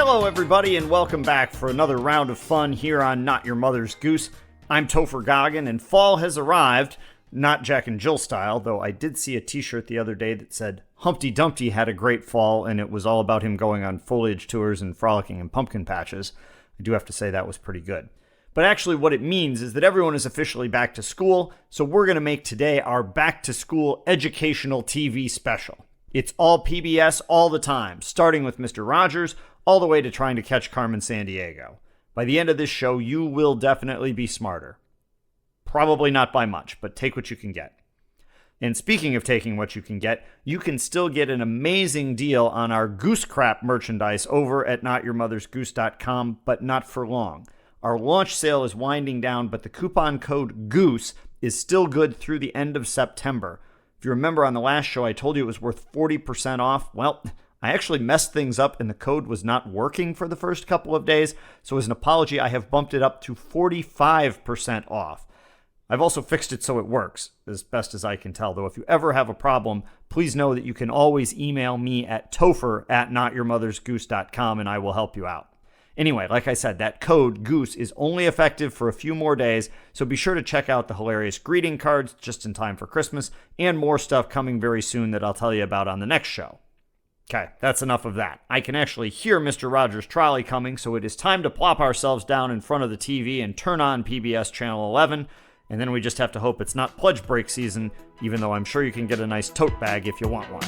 Hello, everybody, and welcome back for another round of fun here on Not Your Mother's Goose. I'm Topher Goggin, and fall has arrived, not Jack and Jill style, though I did see a t-shirt the other day that said Humpty Dumpty had a great fall, and it was all about him going on foliage tours and frolicking in pumpkin patches. I do have to say that was pretty good. But actually what it means is that everyone is officially back to school, so we're going to make today our back-to-school educational TV special. It's all PBS all the time, starting with Mr. Rogers, all the way to trying to catch Carmen Sandiego. By the end of this show, you will definitely be smarter. Probably not by much, but take what you can get. And speaking of taking what you can still get an amazing deal on our Goose Crap merchandise over at notyourmothersgoose.com, but not for long. Our launch sale is winding down, but the coupon code GOOSE is still good through the end of September. If you remember on the last show, I told you it was worth 40% off. Well, I actually messed things up and the code was not working for the first couple of days, so as an apology, I have bumped it up to 45% off. I've also fixed it so it works, as best as I can tell, though if you ever have a problem, please know that you can always email me at topher@notyourmothersgoose.com and I will help you out. Anyway, like I said, that code GOOSE is only effective for a few more days, so be sure to check out the hilarious greeting cards just in time for Christmas, and more stuff coming very soon that I'll tell you about on the next show. Okay, that's enough of that. I can actually hear Mr. Rogers' trolley coming, so it is time to plop ourselves down in front of the TV and turn on PBS Channel 11, and then we just have to hope it's not pledge break season, even though I'm sure you can get a nice tote bag if you want one.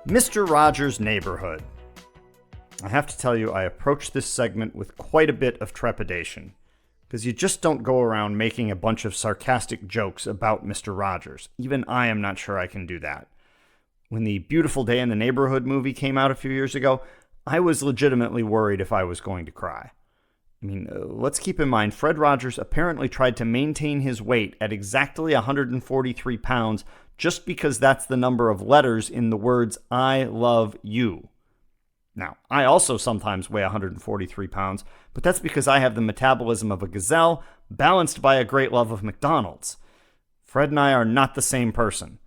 Mr. Rogers' Neighborhood. I have to tell you, I approached this segment with quite a bit of trepidation, because you just don't go around making a bunch of sarcastic jokes about Mr. Rogers. Even I am not sure I can do that. When the Beautiful Day in the Neighborhood movie came out a few years ago, I was legitimately worried if I was going to cry. I mean, let's keep in mind, Fred Rogers apparently tried to maintain his weight at exactly 143 pounds just because that's the number of letters in the words, I love you. Now, I also sometimes weigh 143 pounds, but that's because I have the metabolism of a gazelle, balanced by a great love of McDonald's. Fred and I are not the same person.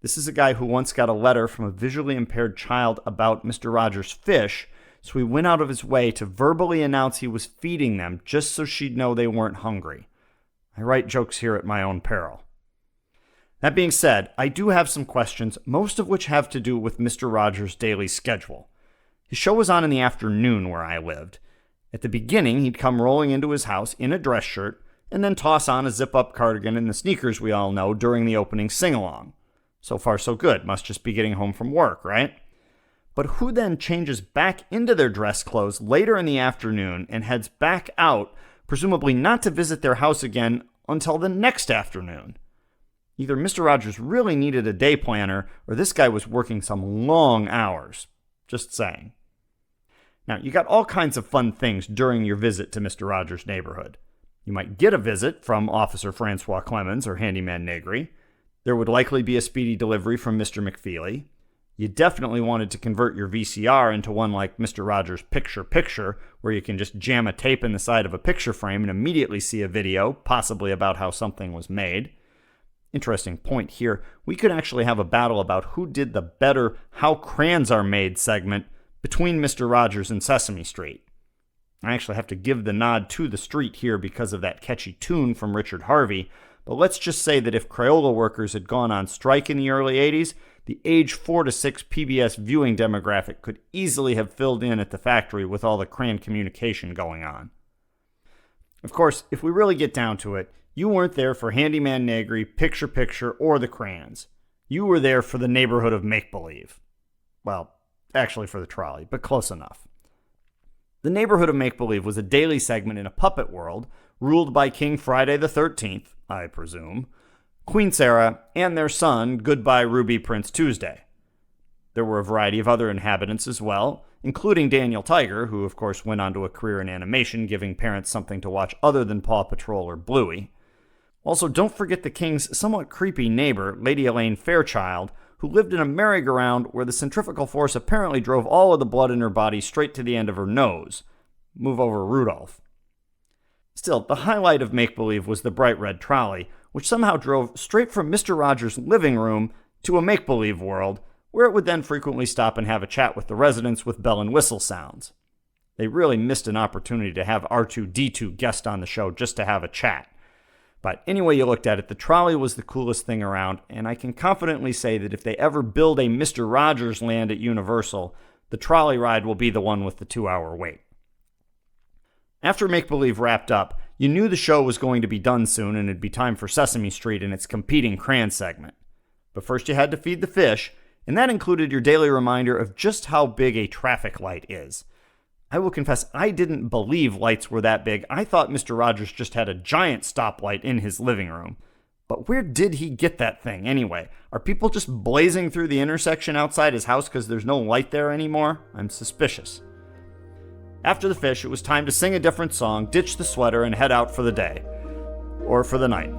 This is a guy who once got a letter from a visually impaired child about Mr. Rogers' fish, so he went out of his way to verbally announce he was feeding them just so she'd know they weren't hungry. I write jokes here at my own peril. That being said, I do have some questions, most of which have to do with Mr. Rogers' daily schedule. His show was on in the afternoon where I lived. At the beginning, he'd come rolling into his house in a dress shirt, and then toss on a zip-up cardigan and the sneakers we all know during the opening sing-along. So far, so good. Must just be getting home from work, right? But who then changes back into their dress clothes later in the afternoon and heads back out, presumably not to visit their house again until the next afternoon? Either Mr. Rogers really needed a day planner, or this guy was working some long hours. Just saying. Now, you got all kinds of fun things during your visit to Mr. Rogers' Neighborhood. You might get a visit from Officer Francois Clemens or Handyman Negri. There would likely be a speedy delivery from Mr. McFeely. You definitely wanted to convert your VCR into one like Mr. Rogers' Picture, where you can just jam a tape in the side of a picture frame and immediately see a video, possibly about how something was made. Interesting point here, we could actually have a battle about who did the better How Crayons Are Made segment between Mr. Rogers and Sesame Street. I actually have to give the nod to the street here because of that catchy tune from Richard Harvey, but let's just say that if Crayola workers had gone on strike in the early 80s, the age 4 to 6 PBS viewing demographic could easily have filled in at the factory with all the crayon communication going on. Of course, if we really get down to it, you weren't there for Handyman Negri, Picture, or the crayons. You were there for the neighborhood of make-believe. Well, actually for the trolley, but close enough. The neighborhood of make-believe was a daily segment in a puppet world ruled by King Friday the 13th, I presume, Queen Sarah, and their son, Goodbye Ruby Prince Tuesday. There were a variety of other inhabitants as well, including Daniel Tiger, who of course went on to a career in animation, giving parents something to watch other than Paw Patrol or Bluey. Also, don't forget the king's somewhat creepy neighbor, Lady Elaine Fairchild, who lived in a merry-go-round where the centrifugal force apparently drove all of the blood in her body straight to the end of her nose. Move over, Rudolph. Still, the highlight of Make Believe was the bright red trolley, which somehow drove straight from Mr. Rogers' living room to a Make Believe world, where it would then frequently stop and have a chat with the residents with bell and whistle sounds. They really missed an opportunity to have R2-D2 guest on the show just to have a chat. But any way you looked at it, the trolley was the coolest thing around, and I can confidently say that if they ever build a Mr. Rogers land at Universal, the trolley ride will be the one with the 2-hour wait. After Make Believe wrapped up, you knew the show was going to be done soon and it'd be time for Sesame Street and its competing Cran segment. But first you had to feed the fish, and that included your daily reminder of just how big a traffic light is. I will confess, I didn't believe lights were that big. I thought Mr. Rogers just had a giant stoplight in his living room. But where did he get that thing anyway? Are people just blazing through the intersection outside his house because there's no light there anymore? I'm suspicious. After the fish, it was time to sing a different song, ditch the sweater, and head out for the day. Or for the night.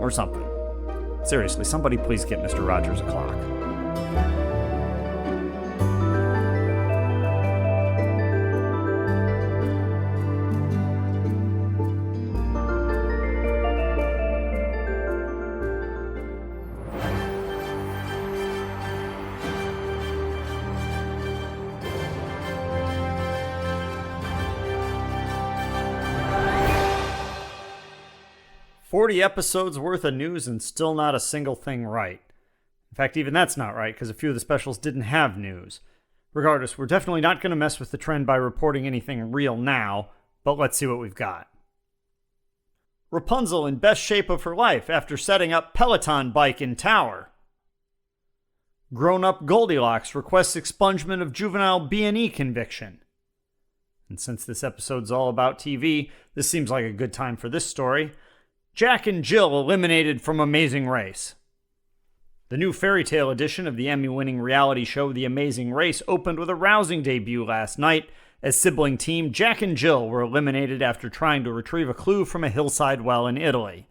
Or something. Seriously, somebody please get Mr. Rogers a clock. 40 episodes worth of news and still not a single thing right. In fact, even that's not right, because a few of the specials didn't have news. Regardless, we're definitely not going to mess with the trend by reporting anything real now, but let's see what we've got. Rapunzel in best shape of her life after setting up Peloton bike in tower. Grown-up Goldilocks requests expungement of juvenile B&E conviction. And since this episode's all about TV, this seems like a good time for this story. Jack and Jill eliminated from Amazing Race. The new fairy tale edition of the Emmy-winning reality show The Amazing Race opened with a rousing debut last night as sibling team Jack and Jill were eliminated after trying to retrieve a clue from a hillside well in Italy.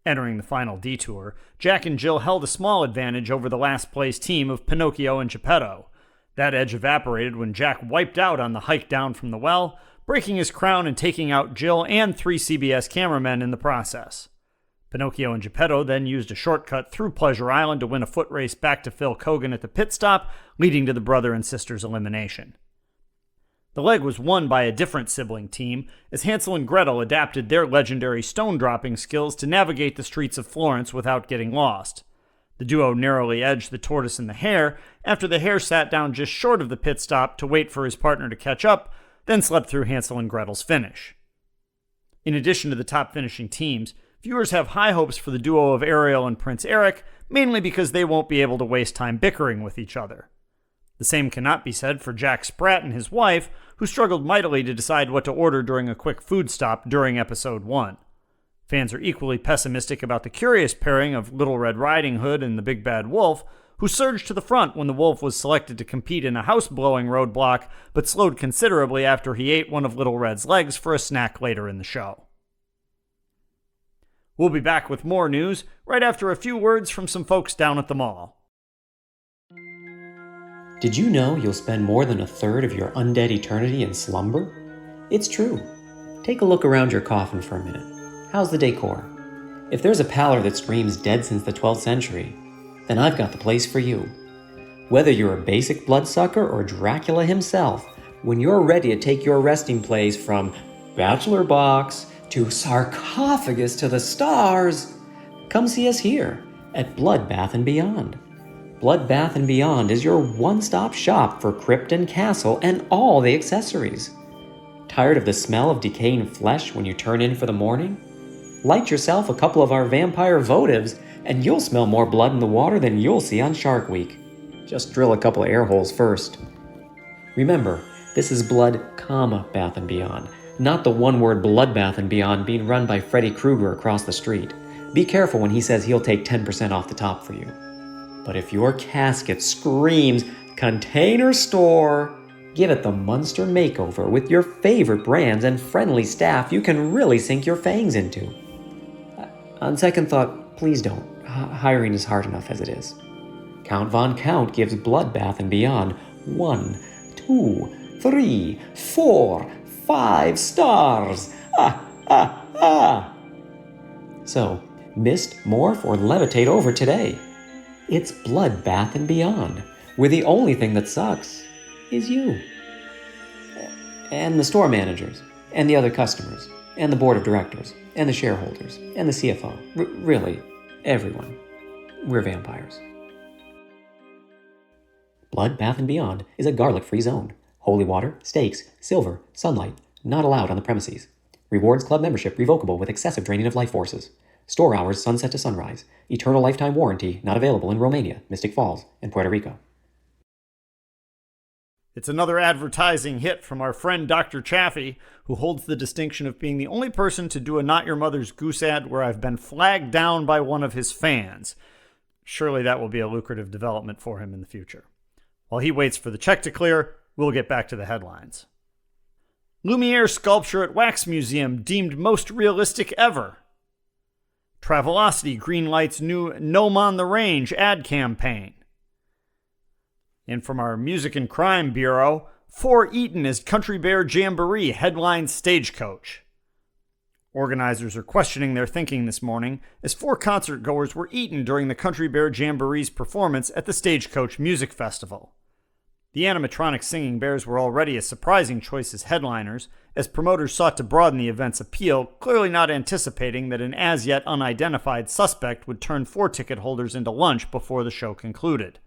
Entering the final detour, Jack and Jill held a small advantage over the last-place team of Pinocchio and Geppetto. That edge evaporated when Jack wiped out on the hike down from the well, breaking his crown and taking out Jill and 3 CBS cameramen in the process. Pinocchio and Geppetto then used a shortcut through Pleasure Island to win a foot race back to Phil Kogan at the pit stop, leading to the brother and sister's elimination. The leg was won by a different sibling team, as Hansel and Gretel adapted their legendary stone-dropping skills to navigate the streets of Florence without getting lost. The duo narrowly edged the tortoise and the hare after the hare sat down just short of the pit stop to wait for his partner to catch up, then slept through Hansel and Gretel's finish. In addition to the top finishing teams, viewers have high hopes for the duo of Ariel and Prince Eric, mainly because they won't be able to waste time bickering with each other. The same cannot be said for Jack Sprat and his wife, who struggled mightily to decide what to order during a quick food stop during episode 1. Fans are equally pessimistic about the curious pairing of Little Red Riding Hood and the Big Bad Wolf, who surged to the front when the wolf was selected to compete in a house-blowing roadblock, but slowed considerably after he ate one of Little Red's legs for a snack later in the show. We'll be back with more news right after a few words from some folks down at the mall. Did you know you'll spend more than a third of your undead eternity in slumber? It's true. Take a look around your coffin for a minute. How's the decor? If there's a pallor that screams dead since the 12th century, then I've got the place for you. Whether you're a basic bloodsucker or Dracula himself, when you're ready to take your resting place from bachelor box to sarcophagus to the stars, come see us here at Bloodbath & Beyond. Bloodbath & Beyond is your one-stop shop for crypt and castle and all the accessories. Tired of the smell of decaying flesh when you turn in for the morning? Light yourself a couple of our vampire votives and you'll smell more blood in the water than you'll see on Shark Week. Just drill a couple of air holes first. Remember, this is Blood, Bath & Beyond, not the one-word Bloodbath & Beyond being run by Freddy Krueger across the street. Be careful when he says he'll take 10% off the top for you. But if your casket screams container store, give it the Munster makeover with your favorite brands and friendly staff you can really sink your fangs into. On second thought, please don't. Hiring is hard enough as it is. Count Von Count gives Bloodbath & Beyond 1, 2, 3, 4, 5 stars. So, mist, morph, or levitate over today. It's Blood Bath and Beyond, where the only thing that sucks is you. And the store managers, and the other customers, and the board of directors, and the shareholders, and the CFO. Really, everyone. We're vampires. Blood Bath and Beyond is a garlic-free zone. Holy water, steaks, silver, sunlight, not allowed on the premises. Rewards Club membership revocable with excessive draining of life forces. Store hours sunset to sunrise. Eternal lifetime warranty not available in Romania, Mystic Falls, and Puerto Rico. It's another advertising hit from our friend Dr. Chaffee, who holds the distinction of being the only person to do a Not Your Mother's Goose ad where I've been flagged down by one of his fans. Surely that will be a lucrative development for him in the future. While he waits for the check to clear, we'll get back to the headlines. Lumiere sculpture at Wax Museum deemed most realistic ever. Travelocity greenlights new Gnome on the Range ad campaign. And from our Music and Crime Bureau, 4 Eaton as Country Bear Jamboree headlines Stagecoach. Organizers are questioning their thinking this morning as 4 concert goers were eaten during the Country Bear Jamboree's performance at the Stagecoach Music Festival. The animatronic singing bears were already a surprising choice as headliners, as promoters sought to broaden the event's appeal, clearly not anticipating that an as-yet unidentified suspect would turn 4 ticket holders into lunch before the show concluded.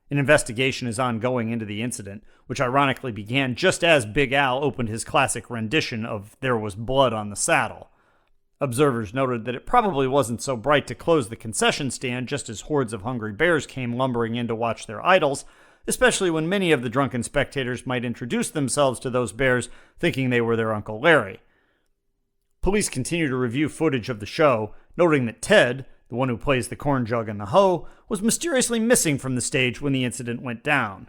An investigation is ongoing into the incident, which ironically began just as Big Al opened his classic rendition of There Was Blood on the Saddle. Observers noted that it probably wasn't so bright to close the concession stand just as hordes of hungry bears came lumbering in to watch their idols, especially when many of the drunken spectators might introduce themselves to those bears thinking they were their Uncle Larry. Police continue to review footage of the show, noting that Ted, the one who plays the corn jug and the hoe, was mysteriously missing from the stage when the incident went down.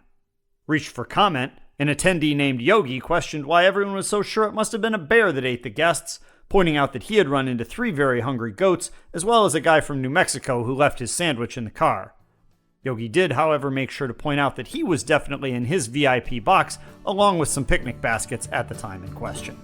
Reached for comment, an attendee named Yogi questioned why everyone was so sure it must have been a bear that ate the guests, pointing out that he had run into 3 very hungry goats, as well as a guy from New Mexico who left his sandwich in the car. Yogi did, however, make sure to point out that he was definitely in his VIP box, along with some picnic baskets at the time in question.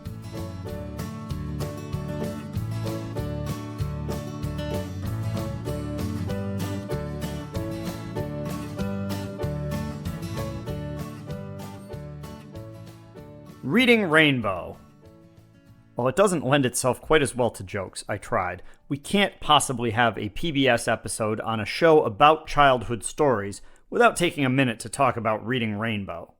Reading Rainbow. While it doesn't lend itself quite as well to jokes, I tried. We can't possibly have a PBS episode on a show about childhood stories without taking a minute to talk about Reading Rainbow.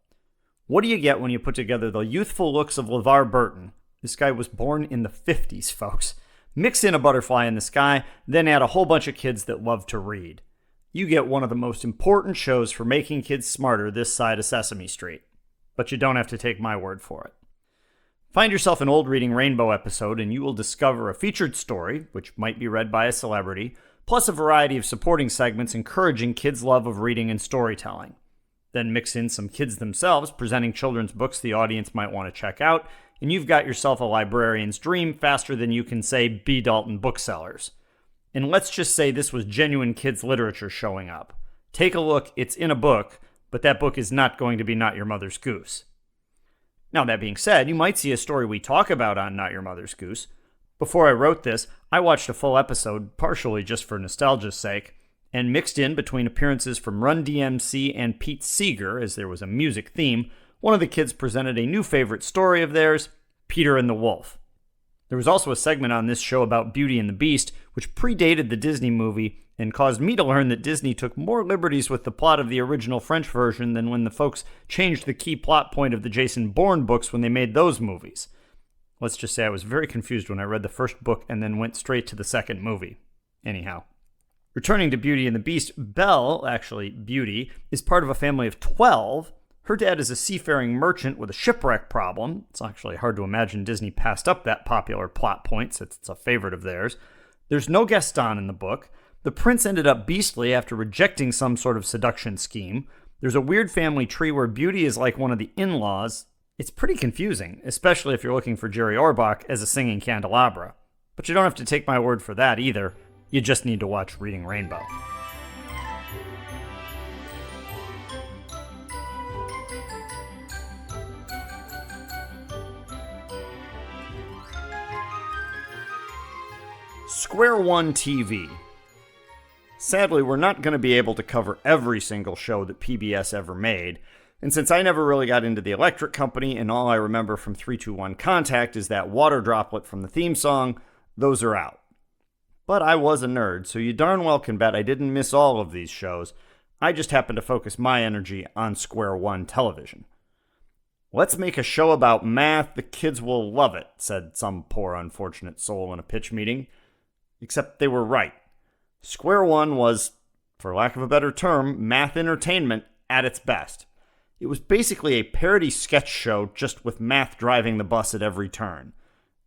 What do you get when you put together the youthful looks of LeVar Burton? This guy was born in the 50s, folks. Mix in a butterfly in the sky, then add a whole bunch of kids that love to read. You get one of the most important shows for making kids smarter this side of Sesame Street. But you don't have to take my word for it. Find yourself an old Reading Rainbow episode and you will discover a featured story, which might be read by a celebrity, plus a variety of supporting segments encouraging kids' love of reading and storytelling. Then mix in some kids themselves presenting children's books the audience might want to check out, and you've got yourself a librarian's dream faster than you can say B. Dalton booksellers. And let's just say this was genuine kids' literature showing up. Take a look, it's in a book, but that book is not going to be Not Your Mother's Goose. Now, that being said, you might see a story we talk about on Not Your Mother's Goose. Before I wrote this, I watched a full episode, partially just for nostalgia's sake, and mixed in between appearances from Run DMC and Pete Seeger, as there was a music theme, one of the kids presented a new favorite story of theirs, Peter and the Wolf. There was also a segment on this show about Beauty and the Beast, which predated the Disney movie and caused me to learn that Disney took more liberties with the plot of the original French version than when the folks changed the key plot point of the Jason Bourne books when they made those movies. Let's just say I was very confused when I read the first book and then went straight to the second movie. Anyhow. Returning to Beauty and the Beast, Belle, actually Beauty, is part of a family of 12. Her dad is a seafaring merchant with a shipwreck problem. It's actually hard to imagine Disney passed up that popular plot point since it's a favorite of theirs. There's no Gaston in the book. The prince ended up beastly after rejecting some sort of seduction scheme. There's a weird family tree where Beauty is like one of the in-laws. It's pretty confusing, especially if you're looking for Jerry Orbach as a singing candelabra. But you don't have to take my word for that either. You just need to watch Reading Rainbow. Square One TV. Sadly, we're not going to be able to cover every single show that PBS ever made, and since I never really got into the electric company and all I remember from 321 Contact is that water droplet from the theme song, those are out. But I was a nerd, so you darn well can bet I didn't miss all of these shows. I just happened to focus my energy on Square One television. Let's make a show about math, the kids will love it, said some poor unfortunate soul in a pitch meeting. Except they were right. Square One was, for lack of a better term, math entertainment at its best. It was basically a parody sketch show just with math driving the bus at every turn.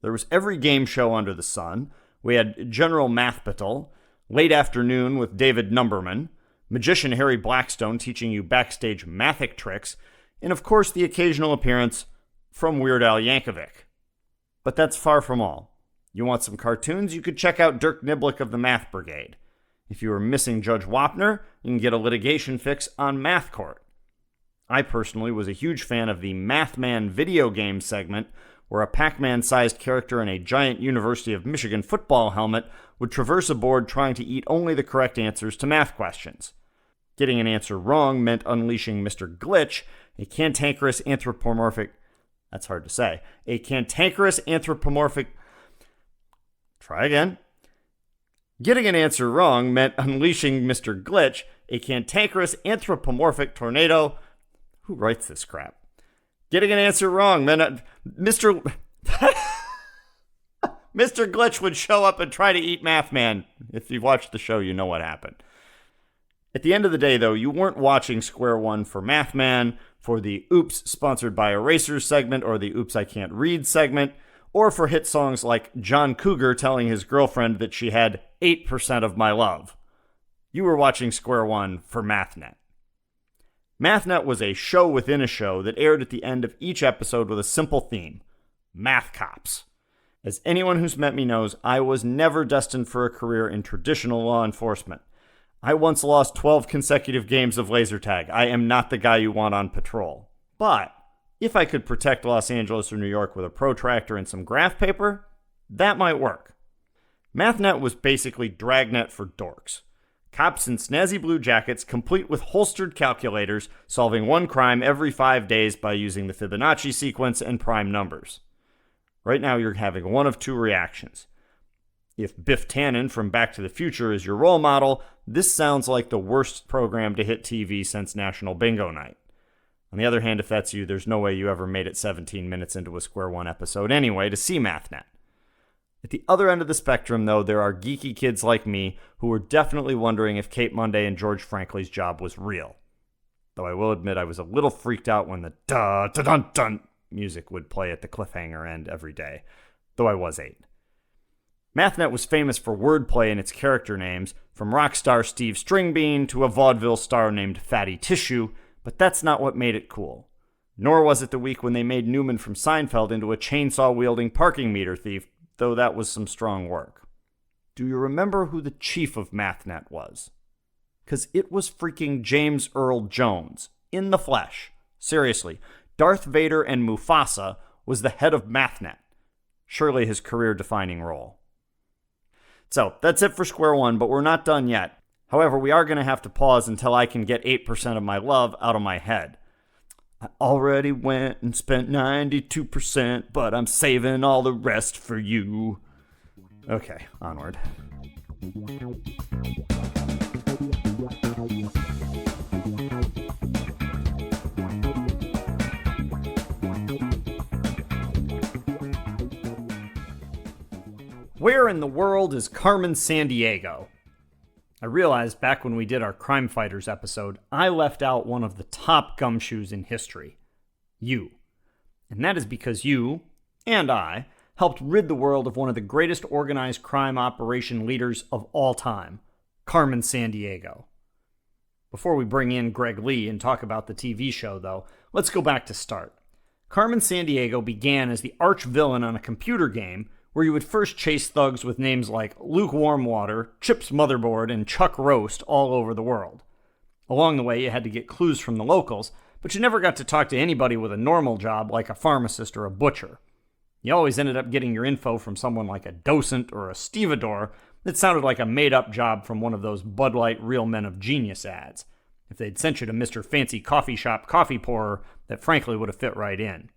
There was every game show under the sun. We had General Math Battle, Late Afternoon with David Numberman, Magician Harry Blackstone teaching you backstage mathic tricks, and of course the occasional appearance from Weird Al Yankovic. But that's far from all. You want some cartoons? You could check out Dirk Niblick of the Math Brigade. If you were missing Judge Wapner, you can get a litigation fix on Math Court. I personally was a huge fan of the Mathman video game segment, where a Pac-Man-sized character in a giant University of Michigan football helmet would traverse a board trying to eat only the correct answers to math questions. Getting an answer wrong meant unleashing Mr. Glitch, a cantankerous anthropomorphic... That's hard to say. A cantankerous anthropomorphic... Try again. Getting an answer wrong meant unleashing Mr. Glitch, a cantankerous anthropomorphic tornado... Who writes this crap? Getting an answer wrong meant Mr. Mr. Glitch would show up and try to eat Mathman. If you've watched the show, you know what happened. At the end of the day, though, you weren't watching Square One for Mathman, for the Oops sponsored by Erasers segment, or the Oops I Can't Read segment, or for hit songs like John Cougar telling his girlfriend that she had 8% of my love. You were watching Square One for MathNet. MathNet was a show within a show that aired at the end of each episode with a simple theme: math cops. As anyone who's met me knows, I was never destined for a career in traditional law enforcement. I once lost 12 consecutive games of laser tag. I am not the guy you want on patrol. But if I could protect Los Angeles or New York with a protractor and some graph paper, that might work. MathNet was basically Dragnet for dorks. Cops in snazzy blue jackets, complete with holstered calculators, solving one crime every 5 days by using the Fibonacci sequence and prime numbers. Right now you're having one of two reactions. If Biff Tannen from Back to the Future is your role model, this sounds like the worst program to hit TV since National Bingo Night. On the other hand, if that's you, there's no way you ever made it 17 minutes into a Square One episode anyway to see MathNet. At the other end of the spectrum, though, there are geeky kids like me who were definitely wondering if Kate Monday and George Frankly's job was real. Though I will admit I was a little freaked out when the da-da-dun-dun music would play at the cliffhanger end every day, though I was 8. MathNet was famous for wordplay in its character names, from rock star Steve Stringbean to a vaudeville star named Fatty Tissue, but that's not what made it cool. Nor was it the week when they made Newman from Seinfeld into a chainsaw-wielding parking meter thief, though that was some strong work. Do you remember who the chief of MathNet was? Because it was freaking James Earl Jones, in the flesh. Seriously, Darth Vader and Mufasa was the head of MathNet. Surely his career-defining role. So, that's it for Square One, but we're not done yet. However, we are going to have to pause until I can get 8% of my love out of my head. I already went and spent 92%, but I'm saving all the rest for you. Okay, onward. Where in the world is Carmen Sandiego? I realized back when we did our Crime Fighters episode, I left out one of the top gumshoes in history. You. And that is because you, and I, helped rid the world of one of the greatest organized crime operation leaders of all time, Carmen Sandiego. Before we bring in Greg Lee and talk about the TV show, though, let's go back to start. Carmen Sandiego began as the arch-villain on a computer game where you would first chase thugs with names like Lukewarm Water, Chips Motherboard, and Chuck Roast all over the world. Along the way, you had to get clues from the locals, but you never got to talk to anybody with a normal job like a pharmacist or a butcher. You always ended up getting your info from someone like a docent or a stevedore that sounded like a made-up job from one of those Bud Light Real Men of Genius ads. If they'd sent you to Mr. Fancy Coffee Shop Coffee Pourer, that frankly would have fit right in.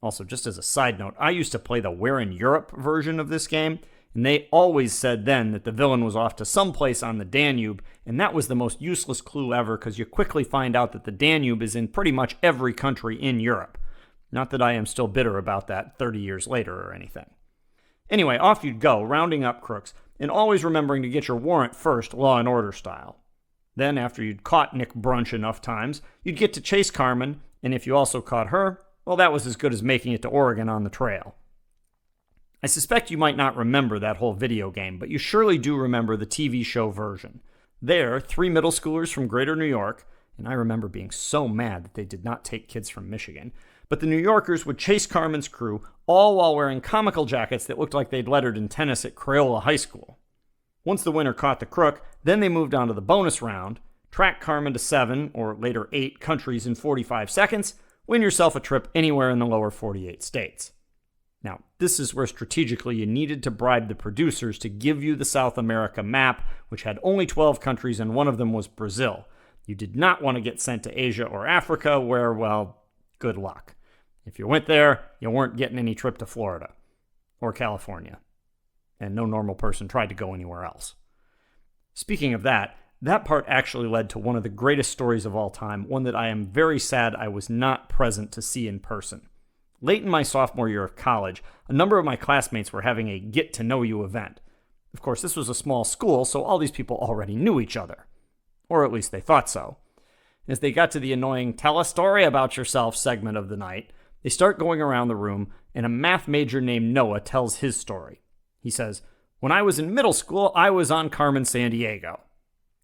Also, just as a side note, I used to play the Where in Europe version of this game, and they always said then that the villain was off to some place on the Danube, and that was the most useless clue ever because you quickly find out that the Danube is in pretty much every country in Europe. Not that I am still bitter about that 30 years later or anything. Anyway, off you'd go, rounding up crooks, and always remembering to get your warrant first, Law and Order style. Then, after you'd caught Nick Brunch enough times, you'd get to chase Carmen, and if you also caught her, well, that was as good as making it to Oregon on the trail. I suspect you might not remember that whole video game, but you surely do remember the TV show version. There, 3 middle schoolers from Greater New York, and I remember being so mad that they did not take kids from Michigan, but the New Yorkers would chase Carmen's crew, all while wearing comical jackets that looked like they'd lettered in tennis at Crayola High School. Once the winner caught the crook, then they moved on to the bonus round, track Carmen to 7, or later 8, countries in 45 seconds, win yourself a trip anywhere in the lower 48 states. Now, this is where strategically you needed to bribe the producers to give you the South America map, which had only 12 countries and one of them was Brazil. You did not want to get sent to Asia or Africa where, well, good luck. If you went there, you weren't getting any trip to Florida or California. And no normal person tried to go anywhere else. Speaking of that part actually led to one of the greatest stories of all time, one that I am very sad I was not present to see in person. Late in my sophomore year of college, a number of my classmates were having a get-to-know-you event. Of course, this was a small school, so all these people already knew each other. Or at least they thought so. As they got to the annoying tell a story about yourself segment of the night, they start going around the room, and a math major named Noah tells his story. He says, "When I was in middle school, I was on Carmen Sandiego."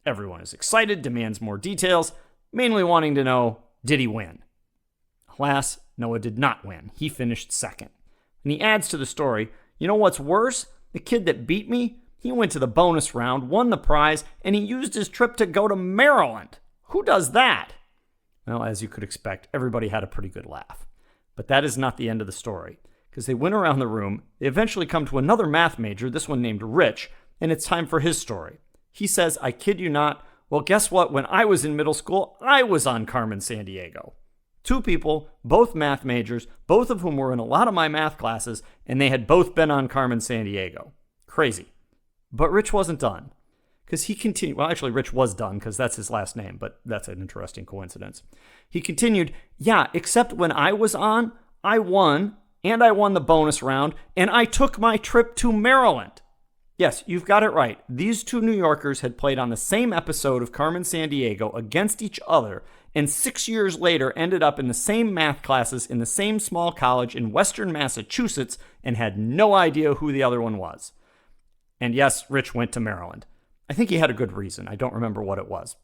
Everyone is excited, demands more details, mainly wanting to know, did he win? Alas, Noah did not win. He finished second. And he adds to the story, you know what's worse? The kid that beat me, he went to the bonus round, won the prize, and he used his trip to go to Maryland. Who does that? Well, as you could expect, everybody had a pretty good laugh. But that is not the end of the story. Because they went around the room, they eventually come to another math major, this one named Rich, and it's time for his story. He says, I kid you not, well, guess what? When I was in middle school, I was on Carmen Sandiego. 2 people, both math majors, both of whom were in a lot of my math classes, and they had both been on Carmen Sandiego. Crazy. But Rich wasn't done. Because he continued, well, actually, Rich was done, because that's his last name, but that's an interesting coincidence. He continued, yeah, except when I was on, I won, and I won the bonus round, and I took my trip to Maryland. Yes, you've got it right. These 2 New Yorkers had played on the same episode of Carmen Sandiego against each other, and 6 years later ended up in the same math classes in the same small college in Western Massachusetts and had no idea who the other one was. And yes, Rich went to Maryland. I think he had a good reason. I don't remember what it was.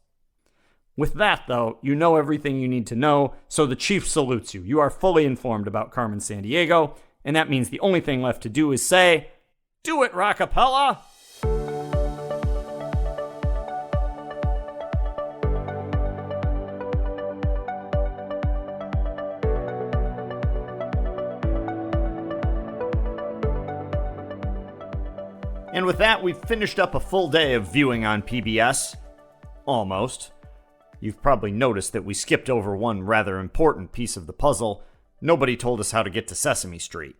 With that, though, you know everything you need to know, so the chief salutes you. You are fully informed about Carmen Sandiego, and that means the only thing left to do is say, do it, Rockapella! And with that, we've finished up a full day of viewing on PBS. Almost. You've probably noticed that we skipped over one rather important piece of the puzzle. Nobody told us how to get to Sesame Street.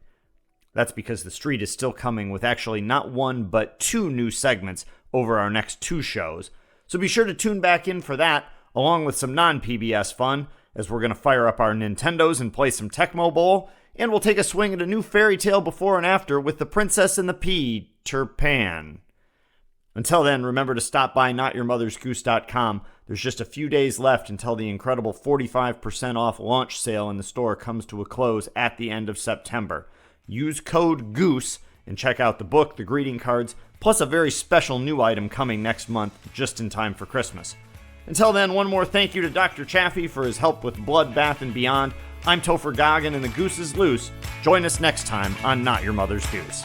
That's because the street is still coming with actually not 1 but 2 new segments over our next 2 shows. So be sure to tune back in for that, along with some non-PBS fun, as we're going to fire up our Nintendos and play some Tecmo Bowl, and we'll take a swing at a new fairy tale before and after with The Princess and the Peter Pan. Until then, remember to stop by notyourmothersgoose.com. There's just a few days left until the incredible 45% off launch sale in the store comes to a close at the end of September. Use code GOOSE and check out the book, the greeting cards, plus a very special new item coming next month just in time for Christmas. Until then, one more thank you to Dr. Chaffee for his help with Bloodbath and Beyond. I'm Topher Goggin and the Goose is Loose. Join us next time on Not Your Mother's Goose.